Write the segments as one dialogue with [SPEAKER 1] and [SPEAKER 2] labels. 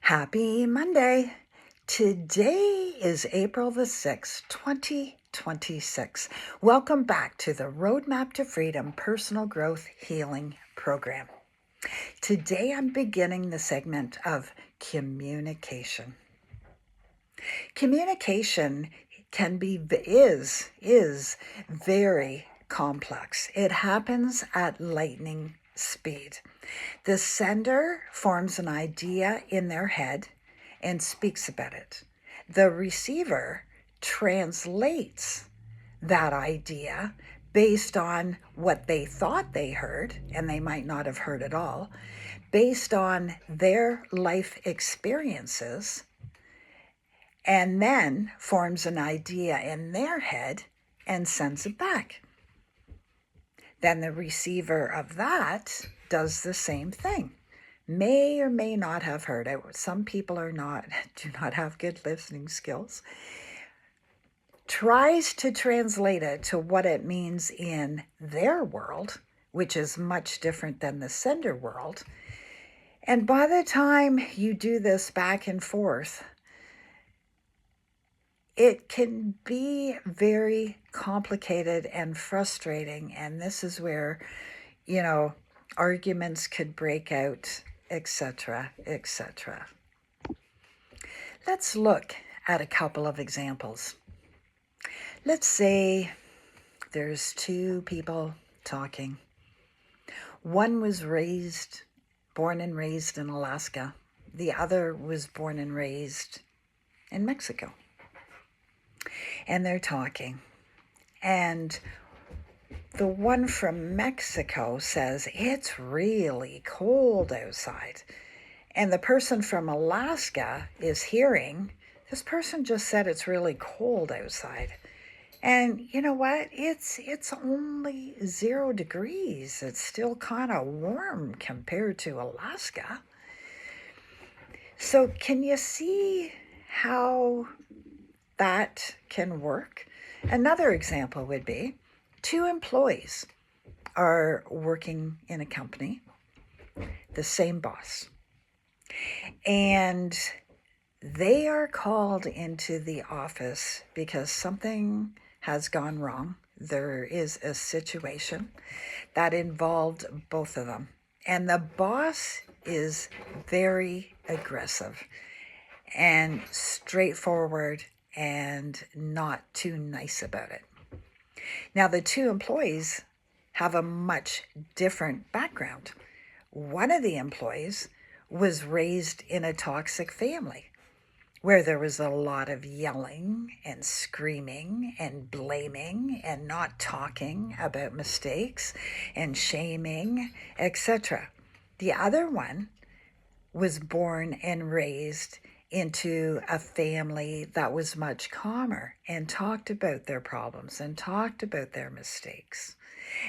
[SPEAKER 1] Happy Monday. Today is April the 6th, 2026. Welcome back to the Roadmap to Freedom Personal Growth Healing Program. Today I'm beginning the segment of communication. Communication is very complex. It happens at lightning speed. The sender forms an idea in their head and speaks about it. The receiver translates that idea based on what they thought they heard, and they might not have heard at all, based on their life experiences, and then forms an idea in their head and sends it back. Then the receiver of that does the same thing. May or may not have heard it. Some people do not have good listening skills. Tries to translate it to what it means in their world, which is much different than the sender world. And by the time you do this back and forth, it can be very complicated and frustrating. And this is where, arguments could break out, etc., etc. Let's look at a couple of examples. Let's say there's two people talking. One was born and raised in Alaska. The other was born and raised in Mexico. And they're talking. And the one from Mexico says, "It's really cold outside." And the person from Alaska is hearing, "This person just said it's really cold outside. And you know what? It's only 0 degrees. It's still kind of warm compared to Alaska." So can you see how that can work? Another example would be 2 employees are working in a company, the same boss, and they are called into the office because something has gone wrong. There is a situation that involved both of them, and the boss is very aggressive and straightforward and not too nice about it. Now, the 2 employees have a much different background. One of the employees was raised in a toxic family where there was a lot of yelling and screaming and blaming and not talking about mistakes and shaming, etc. The other one was born and raised into a family that was much calmer and talked about their problems and talked about their mistakes.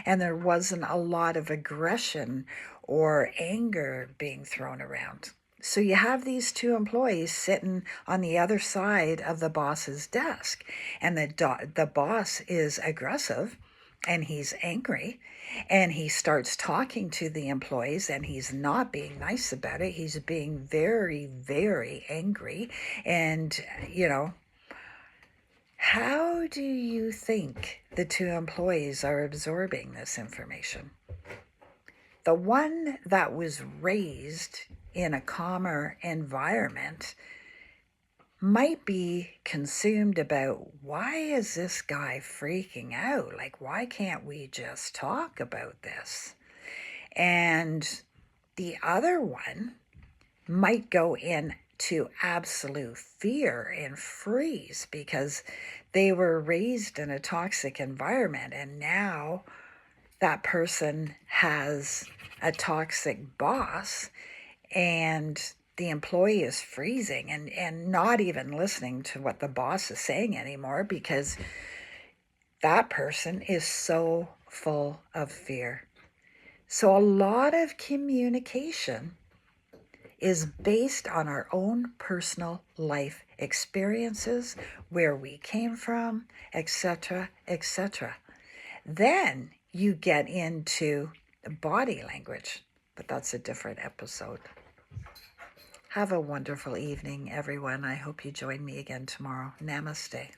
[SPEAKER 1] And there wasn't a lot of aggression or anger being thrown around. So you have these 2 employees sitting on the other side of the boss's desk, and the boss is aggressive and he's angry, and he starts talking to the employees, and he's not being nice about it. He's being very, very angry. And, how do you think the 2 employees are absorbing this information? The one that was raised in a calmer environment might be consumed about, why is this guy freaking out? Like, why can't we just talk about this? And the other one might go into absolute fear and freeze because they were raised in a toxic environment, and now that person has a toxic boss, and the employee is freezing and not even listening to what the boss is saying anymore because that person is so full of fear. So a lot of communication is based on our own personal life experiences, where we came from, etc., etc. Then you get into body language, but that's a different episode. Have a wonderful evening, everyone. I hope you join me again tomorrow. Namaste.